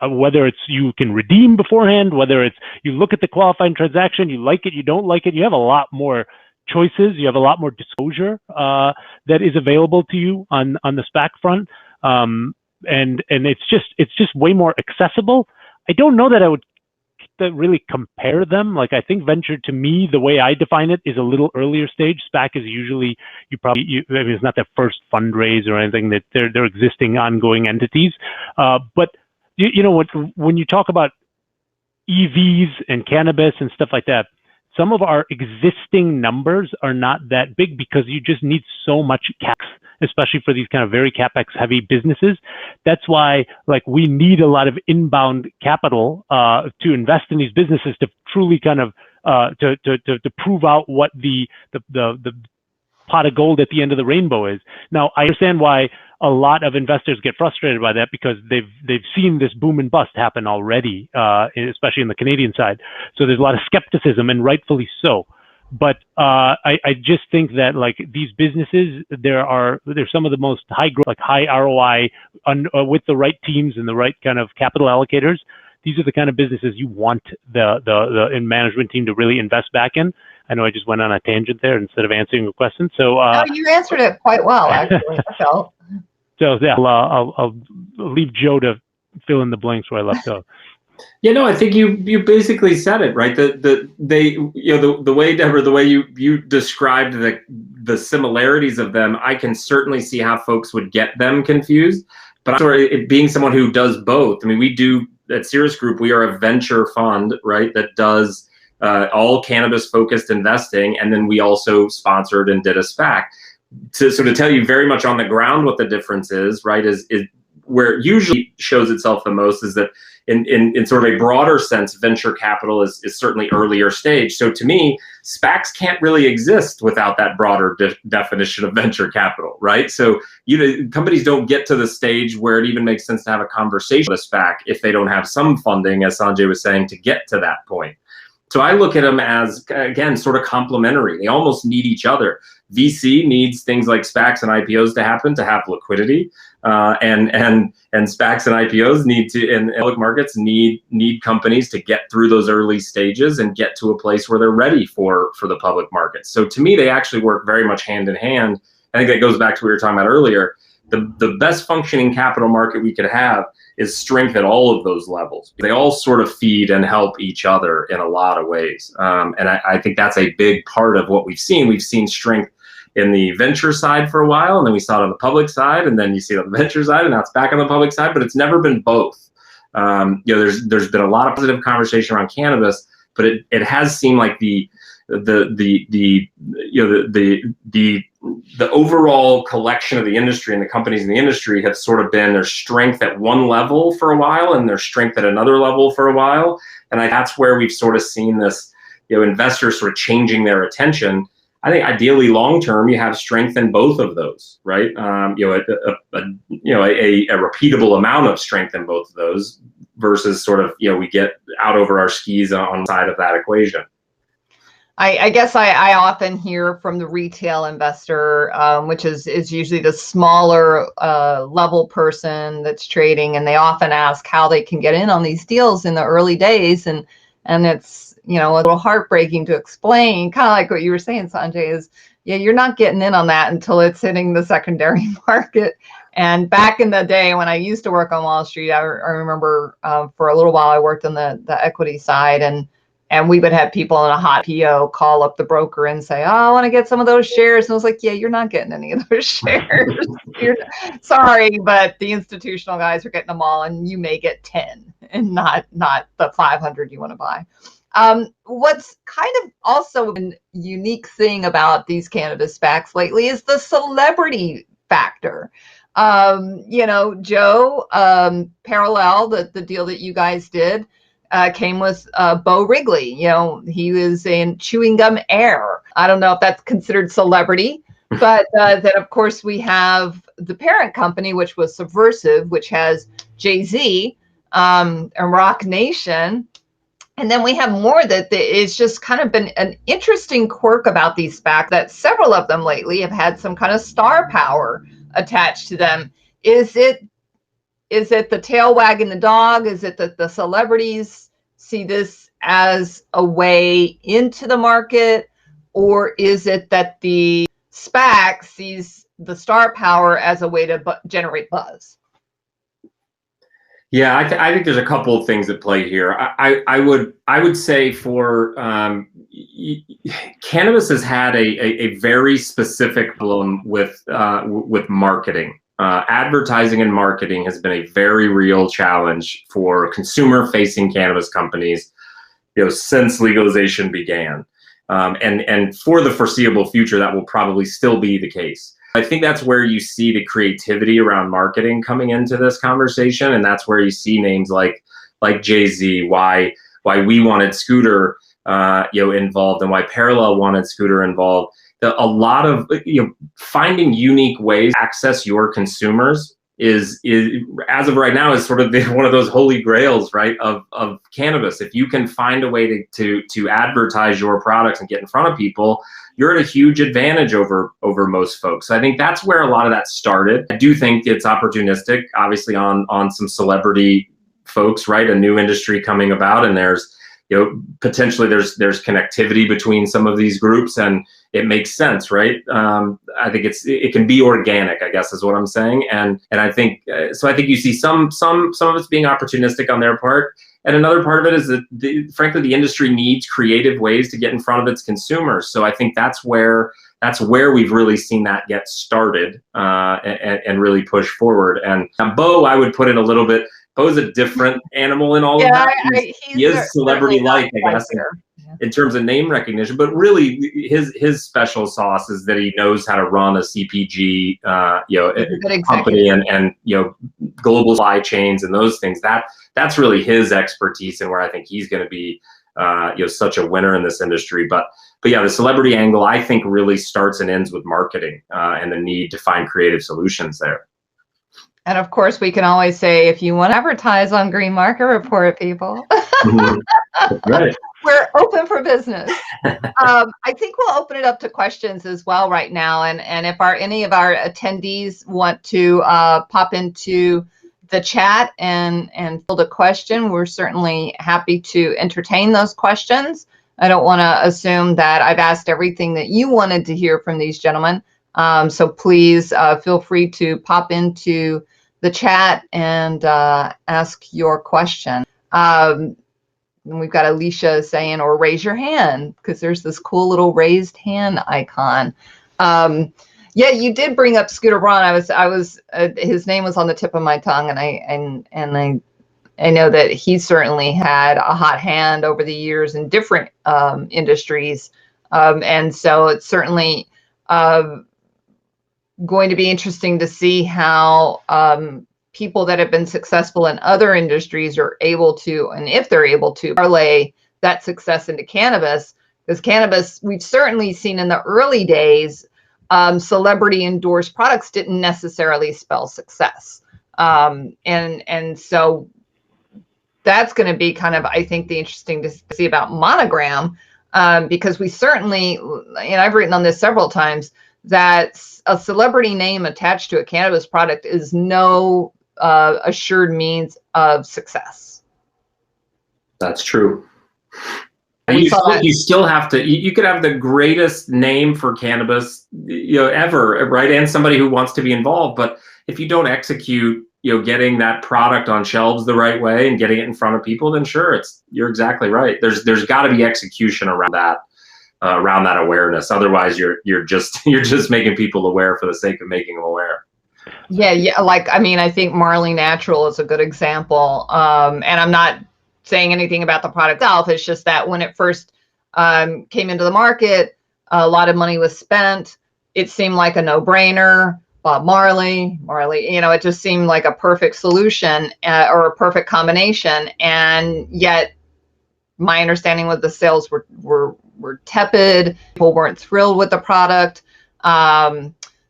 Speaker 2: whether it's you can redeem beforehand, whether it's you look at the qualifying transaction, you like it, you don't like it, you have a lot more choices, you have a lot more disclosure that is available to you on the SPAC front, and it's just way more accessible. I don't know that I would really compare them. Like, I think venture, to me, the way I define it, is a little earlier stage. SPAC is usually I mean, it's not their first fundraise or anything, that they're existing ongoing entities, but when you talk about EVs and cannabis and stuff like that, some of our existing numbers are not that big because you just need so much capex, especially for these kind of very capex heavy businesses. That's why, like, we need a lot of inbound capital to invest in these businesses to truly kind of to prove out what the pot of gold at the end of the rainbow is. Now, I understand why a lot of investors get frustrated by that, because they've seen this boom and bust happen already, especially in the Canadian side. So there's a lot of skepticism, and rightfully so. But I just think that, like, these businesses, they're some of the most high growth, like high ROI, with the right teams and the right kind of capital allocators. These are the kind of businesses you want the management team to really invest back in. I know I just went on a tangent there instead of answering a question. So
Speaker 1: no, you answered it quite well, actually. I felt.
Speaker 2: So yeah, I'll leave Joe to fill in the blanks where I left off.
Speaker 3: Yeah, no, I think you basically said it, right. The way, Deborah, the way you described the similarities of them, I can certainly see how folks would get them confused. But being someone who does both, I mean, we do at Cirrus Group, we are a venture fund, right, that does all cannabis focused investing, and then we also sponsored and did a SPAC. To sort of tell you very much on the ground what the difference is, right, is where it usually shows itself the most is that in sort of a broader sense, venture capital is certainly earlier stage. So to me, SPACs can't really exist without that broader definition of venture capital, right? So companies don't get to the stage where it even makes sense to have a conversation with a SPAC if they don't have some funding, as Sanjay was saying, to get to that point. So I look at them as, again, sort of complementary. They almost need each other. VC needs things like SPACs and IPOs to happen to have liquidity, and SPACs and IPOs in public markets need companies to get through those early stages and get to a place where they're ready for the public markets. So to me, they actually work very much hand in hand. I think that goes back to what we were talking about earlier. The best functioning capital market we could have is strength at all of those levels. They all sort of feed and help each other in a lot of ways. And I think that's a big part of what we've seen. We've seen strength in the venture side for a while, and then we saw it on the public side, and then you see it on the venture side, and now it's back on the public side, but it's never been both. There's been a lot of positive conversation around cannabis, but it has seemed like the overall collection of the industry and the companies in the industry have sort of been their strength at one level for a while and their strength at another level for a while. And that's where we've sort of seen this, investors sort of changing their attention. I think ideally long term, you have strength in both of those, right? A repeatable amount of strength in both of those versus sort of, we get out over our skis on the side of that equation.
Speaker 1: I guess I often hear from the retail investor, which is usually the smaller level person that's trading, and they often ask how they can get in on these deals in the early days, and it's a little heartbreaking to explain. Kind of like what you were saying, Sanjay, is you're not getting in on that until it's hitting the secondary market. And back in the day when I used to work on Wall Street, I remember for a little while I worked on the equity side, and we would have people in a hot PO call up the broker and say, "Oh, I want to get some of those shares." And I was like, "Yeah, you're not getting any of those shares. Sorry, but the institutional guys are getting them all, and you may get 10 and not the 500 you want to buy." What's kind of also a unique thing about these cannabis SPACs lately is the celebrity factor. Joe, Parallel, the deal that you guys did, came with Bo Wrigley. He was in Chewing Gum Air. I don't know if that's considered celebrity, but then of course we have the parent company, which was Subversive, which has Jay-Z and Rock Nation. And then we have more that it's just kind of been an interesting quirk about these SPACs that several of them lately have had some kind of star power attached to them. Is it the tail wagging the dog? Is it that the celebrities see this as a way into the market? Or is it that the SPAC sees the star power as a way to generate buzz?
Speaker 3: Yeah, I think there's a couple of things at play here. I would say for cannabis has had a very specific problem with marketing. Advertising and marketing has been a very real challenge for consumer-facing cannabis companies, since legalization began, and for the foreseeable future, that will probably still be the case. I think that's where you see the creativity around marketing coming into this conversation, and that's where you see names like Jay-Z, why we wanted Scooter involved, and why Parallel wanted Scooter involved. A lot of finding unique ways to access your consumers is as of right now is sort of one of those holy grails, right, of cannabis. If you can find a way to advertise your products and get in front of people, you're at a huge advantage over most folks. So I think that's where a lot of that started. I do think it's opportunistic, obviously on some celebrity folks, right? A new industry coming about, and there's potentially there's connectivity between some of these groups, and it makes sense, right? I think it can be organic, I guess is what I'm saying, and I think so. I think you see some of it's being opportunistic on their part, and another part of it is that frankly the industry needs creative ways to get in front of its consumers. So I think that's where we've really seen that get started and really push forward. And Bo, I would put in a little bit. Bo's a different animal in all of that. He is celebrity-like, I guess, in terms of name recognition. But really, his special sauce is that he knows how to run a CPG, company and global supply chains and those things. That's really his expertise, and where I think he's going to be, such a winner in this industry. But yeah, the celebrity angle I think really starts and ends with marketing and the need to find creative solutions there.
Speaker 1: And of course, we can always say, if you want to advertise on Green Market Report, people,
Speaker 3: right.
Speaker 1: We're open for business. I think we'll open it up to questions as well right now. And if any of our attendees want to pop into the chat and field a question, we're certainly happy to entertain those questions. I don't want to assume that I've asked everything that you wanted to hear from these gentlemen. So please feel free to pop into the chat and ask your question. And we've got Alicia saying, or raise your hand, because there's this cool little raised hand icon. Yeah, you did bring up Scooter Braun. I was his name was on the tip of my tongue, and I know that he certainly had a hot hand over the years in different industries, and so it's certainly going to be interesting to see how people that have been successful in other industries are able to, and if they're able to, parlay that success into cannabis. Because cannabis, we've certainly seen in the early days, celebrity endorsed products didn't necessarily spell success. And so that's going to be kind of, I think, the interesting to see about Monogram, because we certainly, and I've written on this several times, that a celebrity name attached to a cannabis product is no assured means of success.
Speaker 3: That's true. You still have to. You could have the greatest name for cannabis, ever, right? And somebody who wants to be involved, but if you don't execute, getting that product on shelves the right way and getting it in front of people, then sure, you're exactly right. There's got to be execution around that. Around that awareness. Otherwise, you're just making people aware for the sake of making them aware. Yeah.
Speaker 1: I think Marley Natural is a good example. And I'm not saying anything about the product itself. It's just that when it first came into the market, a lot of money was spent. It seemed like a no-brainer. Bob Marley, it just seemed like a perfect solution or a perfect combination. And yet, my understanding was the sales were tepid. People weren't thrilled with the product.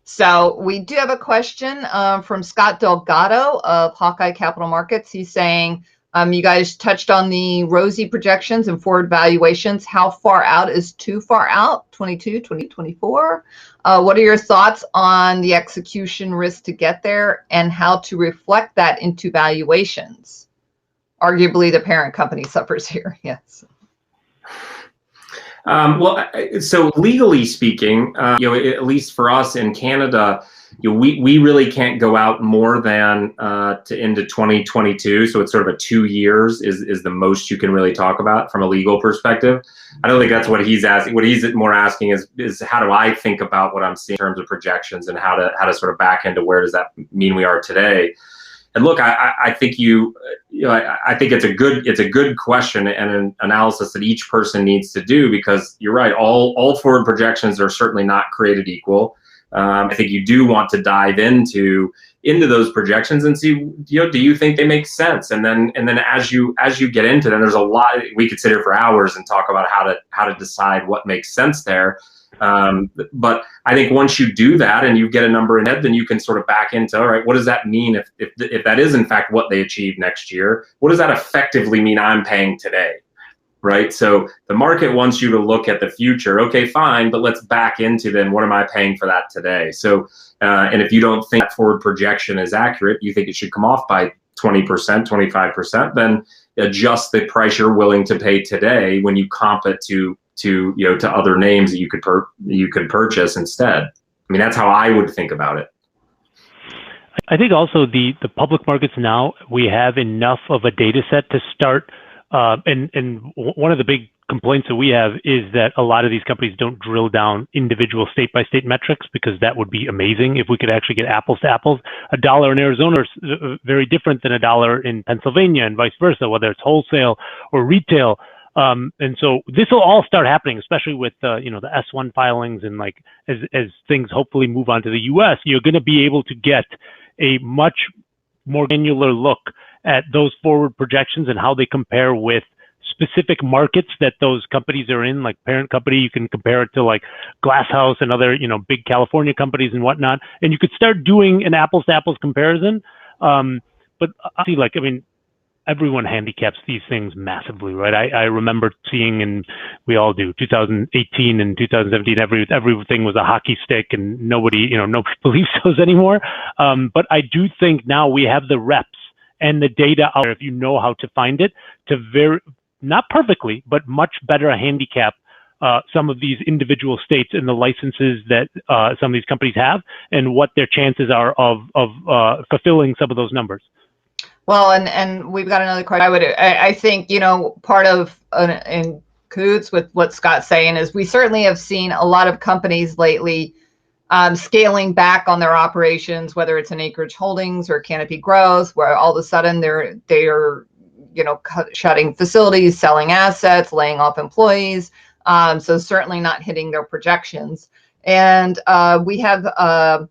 Speaker 1: So we do have a question from Scott Delgado of Hawkeye Capital Markets. He's saying, you guys touched on the rosy projections and forward valuations. How far out is too far out? 22, 2024? What are your thoughts on the execution risk to get there and how to reflect that into valuations? Arguably, the parent company suffers here. Yes.
Speaker 3: So legally speaking, at least for us in Canada, we really can't go out more than into 2022. So it's sort of a 2 years is the most you can really talk about from a legal perspective. I don't think that's what he's asking. What he's more asking is how do I think about what I'm seeing in terms of projections and how to sort of back into where does that mean we are today. And look, I think I think it's a good question and an analysis that each person needs to do, because you're right. All forward projections are certainly not created equal. I think you do want to dive into those projections and see, do you think they make sense? And then as you get into them, there's a lot. We could sit here for hours and talk about how to decide what makes sense there. But I think once you do that and you get a number in head, then you can sort of back into, all right, what does that mean if that is in fact what they achieve next year? What does that effectively mean I'm paying today? Right? So the market wants you to look at the future. Okay, fine, but let's back into then what am I paying for that today? So, and if you don't think that forward projection is accurate, you think it should come off by 20%, 25%, then adjust the price you're willing to pay today when you comp it to other names that you could purchase instead. I mean, that's how I would think about it.
Speaker 2: I think also the public markets now, we have enough of a data set to start. And one of the big complaints that we have is that a lot of these companies don't drill down individual state by state metrics, because that would be amazing if we could actually get apples to apples. $1 in Arizona is very different than $1 in Pennsylvania, and vice versa, whether it's wholesale or retail. And so this will all start happening, especially with the S1 filings, and like as things hopefully move on to the US, you're going to be able to get a much more granular look at those forward projections and how they compare with specific markets that those companies are in. Like parent company, you can compare it to like Glass House and other big California companies and whatnot, and you could start doing an apples to apples comparison. But I see, everyone handicaps these things massively, right? I remember seeing, and we all do, 2018 and 2017, everything was a hockey stick, and nobody believes those anymore. But I do think now we have the reps and the data out there, if you know how to find it, to not perfectly, but much better handicap some of these individual states and the licenses that some of these companies have, and what their chances are of fulfilling some of those numbers.
Speaker 1: Well, and we've got another question. I think, part of in cahoots with what Scott's saying is we certainly have seen a lot of companies lately scaling back on their operations, whether it's in Acreage Holdings or Canopy Growth, where all of a sudden they are shutting facilities, selling assets, laying off employees. So certainly not hitting their projections. And we have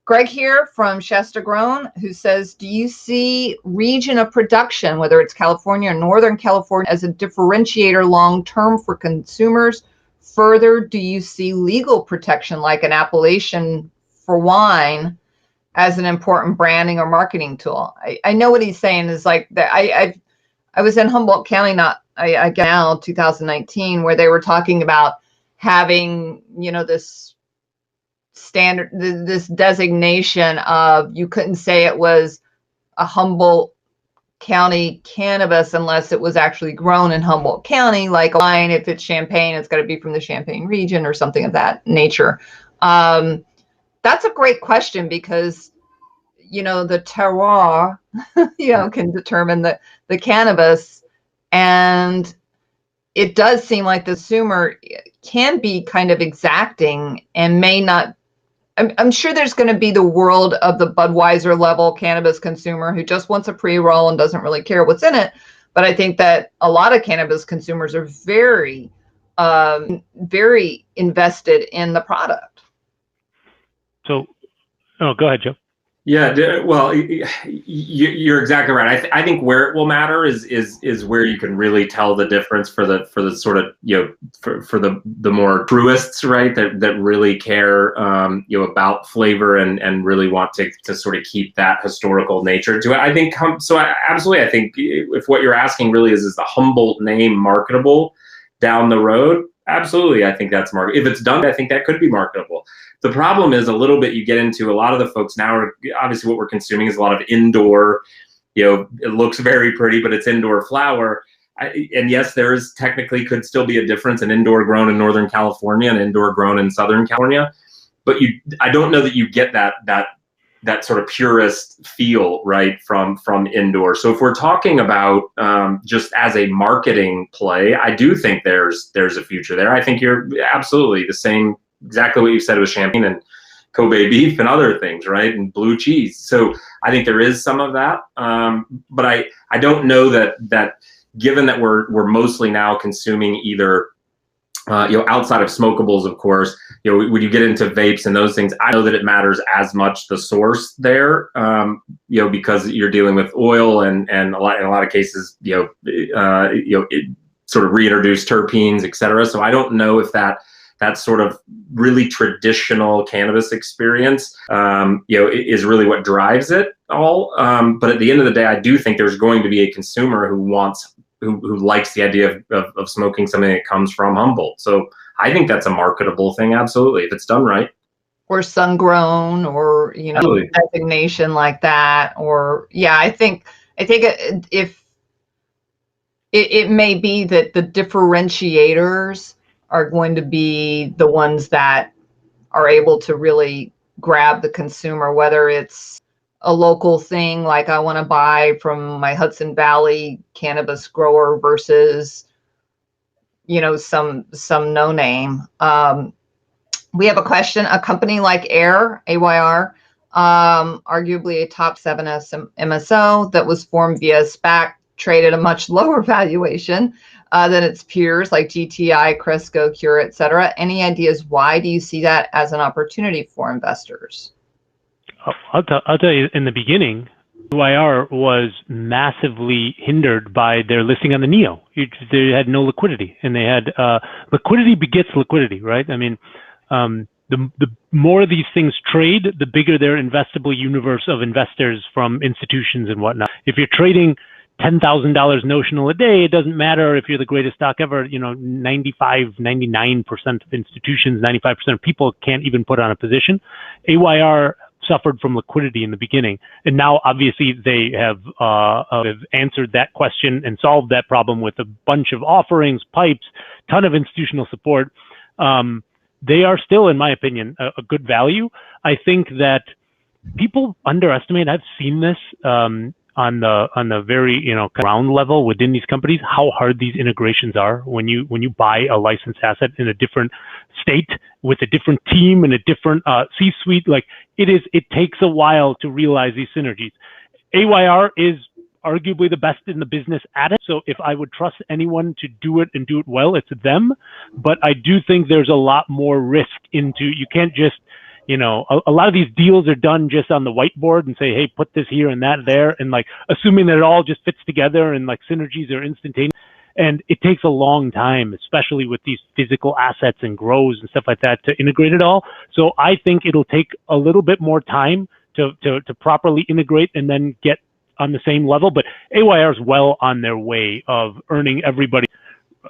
Speaker 1: Greg here from Shasta Grown, who says, do you see region of production, whether it's California or Northern California, as a differentiator long-term for consumers? Further, do you see legal protection like an appellation for wine as an important branding or marketing tool? I know what he's saying is like that. I was in Humboldt County, 2019, where they were talking about having, this standard, this designation of, you couldn't say it was a Humboldt County cannabis unless it was actually grown in Humboldt County, like a wine. If it's Champagne, it's got to be from the Champagne region or something of that nature. That's a great question, because the terroir can determine the cannabis, and it does seem like the consumer can be kind of exacting and may not. I'm sure there's going to be the world of the Budweiser level cannabis consumer who just wants a pre-roll and doesn't really care what's in it. But I think that a lot of cannabis consumers are very, very invested in the product.
Speaker 2: So, oh, go ahead, Joe.
Speaker 3: Yeah, well, you're exactly right. I think where it will matter is where you can really tell the difference for the sort of, for the more truists, right? That really care, about flavor and really want to sort of keep that historical nature to it. I think so. Absolutely, I think if what you're asking really is the Humboldt name marketable down the road, absolutely, I think that's marketable. If it's done, I think that could be marketable. The problem is a little bit, you get into a lot of the folks now are obviously what we're consuming is a lot of indoor, it looks very pretty, but it's indoor flower. And yes, there is technically could still be a difference in indoor grown in Northern California and indoor grown in Southern California. But I don't know that you get that sort of purist feel, right, from indoor. So if we're talking about just as a marketing play, I do think there's a future there. I think you're absolutely the same, exactly what you said with champagne and Kobe beef and other things, right, and blue cheese. So I think there is some of that, but I don't know that given that we're mostly now consuming either outside of smokables, of course, when you get into vapes and those things, I know that it matters as much the source there, because you're dealing with oil and in a lot of cases, it sort of reintroduced terpenes, et cetera. So I don't know if that sort of really traditional cannabis experience, is really what drives it all. But at the end of the day, I do think there's going to be a consumer who likes the idea of smoking something that comes from Humboldt. So I think that's a marketable thing, absolutely, if it's done right.
Speaker 1: Or sun grown, or
Speaker 3: Absolutely.
Speaker 1: designation like that, or I think if it may be that the differentiators are going to be the ones that are able to really grab the consumer, whether it's a local thing like I want to buy from my Hudson Valley cannabis grower versus some no name. We have a question. A company like AYR, arguably a top 7 MSO that was formed via SPAC, traded a much lower valuation than its peers like GTI, Cresco, Cure, et cetera. Any ideas why do you see that as an opportunity for investors?
Speaker 2: I'll tell you, in the beginning, AYR was massively hindered by their listing on the NEO. They had no liquidity, and they had liquidity begets liquidity, right? I mean, the more these things trade, the bigger their investable universe of investors from institutions and whatnot. If you're trading $10,000 notional a day, it doesn't matter if you're the greatest stock ever. 99% of institutions, 95% of people can't even put on a position. AYR suffered from liquidity in the beginning, and now obviously they have answered that question and solved that problem with a bunch of offerings, pipes, ton of institutional support. They are still, in my opinion, a good value. I think that people underestimate. I've seen this on the very ground level within these companies, how hard these integrations are when you buy a licensed asset in a different state with a different team and a different C-suite. Like it takes a while to realize these synergies. AYR is arguably the best in the business at it. So if I would trust anyone to do it and do it well, it's them. But I do think there's a lot more risk into, you can't just, a lot of these deals are done just on the whiteboard and say, hey, put this here and that there, and like assuming that it all just fits together and like synergies are instantaneous. And it takes a long time, especially with these physical assets and grows and stuff like that, to integrate it all. So I think it'll take a little bit more time to properly integrate and then get on the same level. But AYR is well on their way of earning everybody.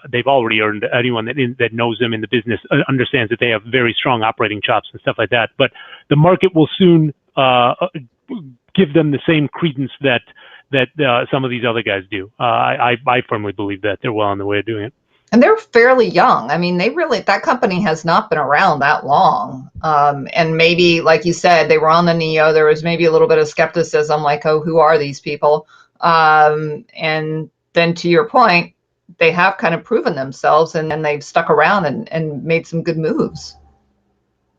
Speaker 2: They've already earned anyone that knows them in the business, understands that they have very strong operating chops and stuff like that. But the market will soon give them the same credence that some of these other guys do. I firmly believe that they're well on the way of doing it.
Speaker 1: And they're fairly young. I mean, that company has not been around that long. And maybe, like you said, they were on the NEO. There was maybe a little bit of skepticism, like, oh, who are these people? And then to your point, they have kind of proven themselves, and they've stuck around and made some good moves.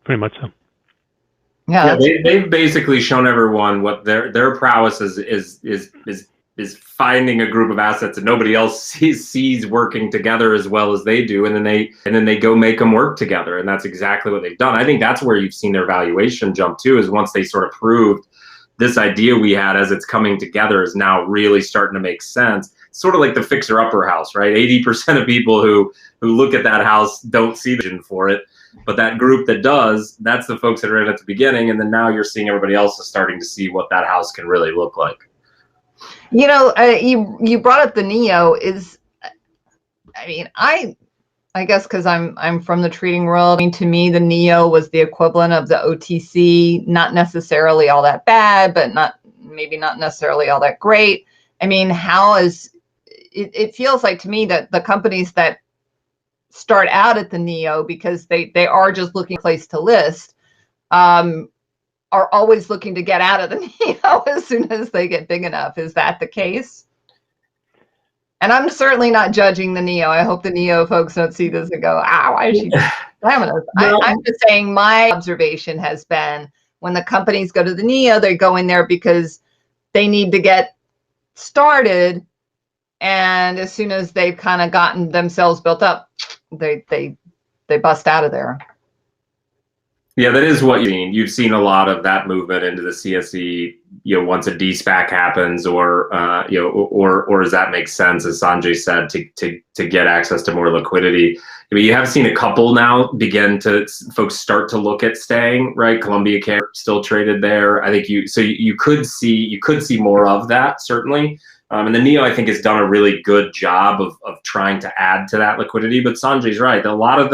Speaker 2: Pretty much so.
Speaker 3: Yeah, they've basically shown everyone what their prowess is finding a group of assets that nobody else sees working together as well as they do, and then they go make them work together, and that's exactly what they've done. I think that's where you've seen their valuation jump too, is once they sort of proved this idea we had as it's coming together is now really starting to make sense. Sort of like the fixer-upper house, right? 80% of people who look at that house don't see the vision for it, but that group that does, that's the folks that are in at the beginning, and then now you're seeing everybody else is starting to see what that house can really look like.
Speaker 1: You know, you brought up the Neo. I guess because I'm from the treating world. I mean, to me, the Neo was the equivalent of the OTC. Not necessarily all that bad, but maybe not necessarily all that great. I mean, it feels like to me that the companies that start out at the Neo, because they are just looking for a place to list, are always looking to get out of the Neo as soon as they get big enough. Is that the case? And I'm certainly not judging the Neo. I hope the Neo folks don't see this and go, "Ah, why is she slamming us?" No. I'm just saying my observation has been when the companies go to the Neo, they go in there because they need to get started, and as soon as they've kind of gotten themselves built up, they bust out of there.
Speaker 3: Yeah, that is what you've seen a lot of that movement into the CSE, once a de-SPAC happens, or does that make sense, as Sanjay said, to get access to more liquidity. I mean, you have seen a couple now folks start to look at staying, right? Columbia Care still traded there. I think you could see more of that, certainly. And the Neo, I think, has done a really good job of trying to add to that liquidity. But Sanjay's right. A lot of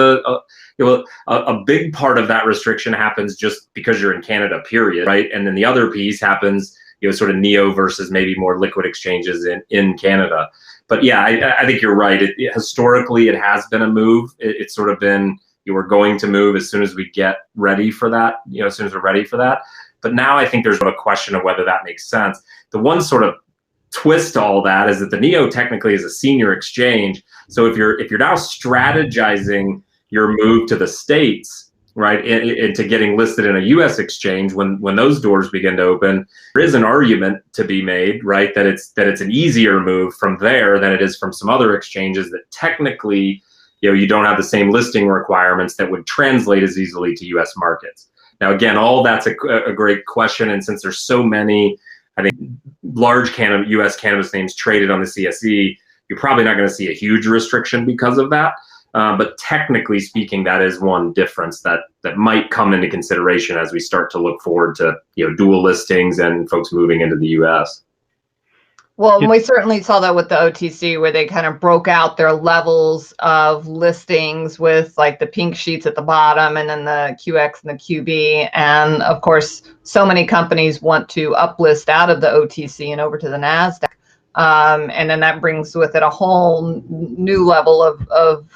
Speaker 3: a big part of that restriction happens just because you're in Canada, period, right? And then the other piece happens, sort of Neo versus maybe more liquid exchanges in Canada. But yeah, I think you're right. Historically, it has been a move. It's sort of been, we're going to move as soon as we get ready for that, as soon as we're ready for that. But now I think there's a question of whether that makes sense. The one sort of twist to all that is that the Neo technically is a senior exchange. So if you're now strategizing your move to the States, right, into getting listed in a U.S. exchange, when those doors begin to open, there is an argument to be made, right, that it's an easier move from there than it is from some other exchanges that technically, you don't have the same listing requirements that would translate as easily to U.S. markets. Now, again, all that's a great question, and since there's so many, I think, large U.S. cannabis names traded on the CSE, you're probably not going to see a huge restriction because of that. But technically speaking, that is one difference that might come into consideration as we start to look forward to dual listings and folks moving into the U.S.
Speaker 1: Well, we certainly saw that with the OTC, where they kind of broke out their levels of listings with like the pink sheets at the bottom and then the QX and the QB. And of course, so many companies want to uplist out of the OTC and over to the NASDAQ. And then that brings with it a whole new level of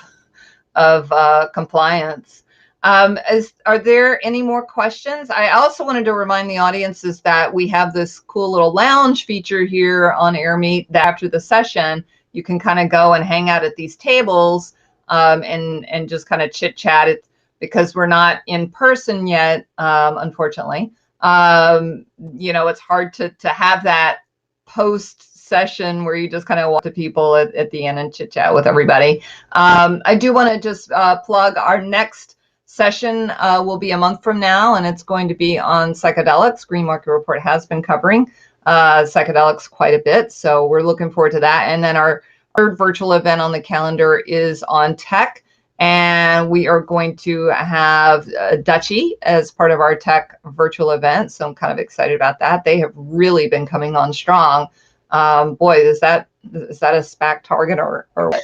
Speaker 1: compliance. Are there any more questions? I also wanted to remind the audiences that we have this cool little lounge feature here on AirMeet, that after the session, you can kind of go and hang out at these tables and just kind of chit chat it, because we're not in person yet, unfortunately. It's hard to have that post session where you just kind of walk to people at the end and chit chat with everybody. I do want to just plug our next session will be a month from now, and it's going to be on psychedelics. Green Market Report has been covering psychedelics quite a bit, so we're looking forward to that. And then our third virtual event on the calendar is on tech, and we are going to have Dutchie as part of our tech virtual event, so I'm kind of excited about that. They have really been coming on strong. Boy, is that a SPAC target or what?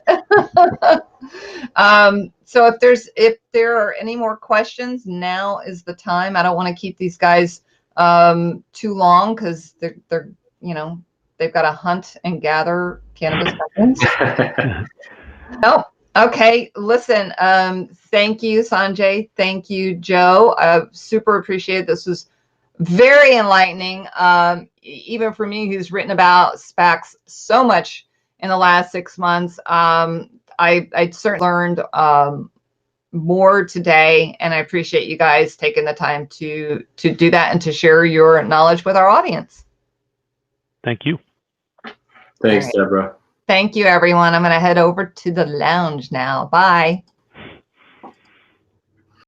Speaker 1: So if there are any more questions, now is the time. I don't want to keep these guys too long, because they're they've got to hunt and gather cannabis companies. No. Okay, listen, thank you, Sanjay. Thank you, Joe. Super appreciate it. This was very enlightening, even for me, who's written about SPACs so much in the last 6 months. I certainly learned more today, and I appreciate you guys taking the time to do that and to share your knowledge with our audience.
Speaker 2: Thank you.
Speaker 3: Thanks,
Speaker 1: right.
Speaker 3: Deborah.
Speaker 1: Thank you, everyone. I'm going to head over to the lounge now. Bye.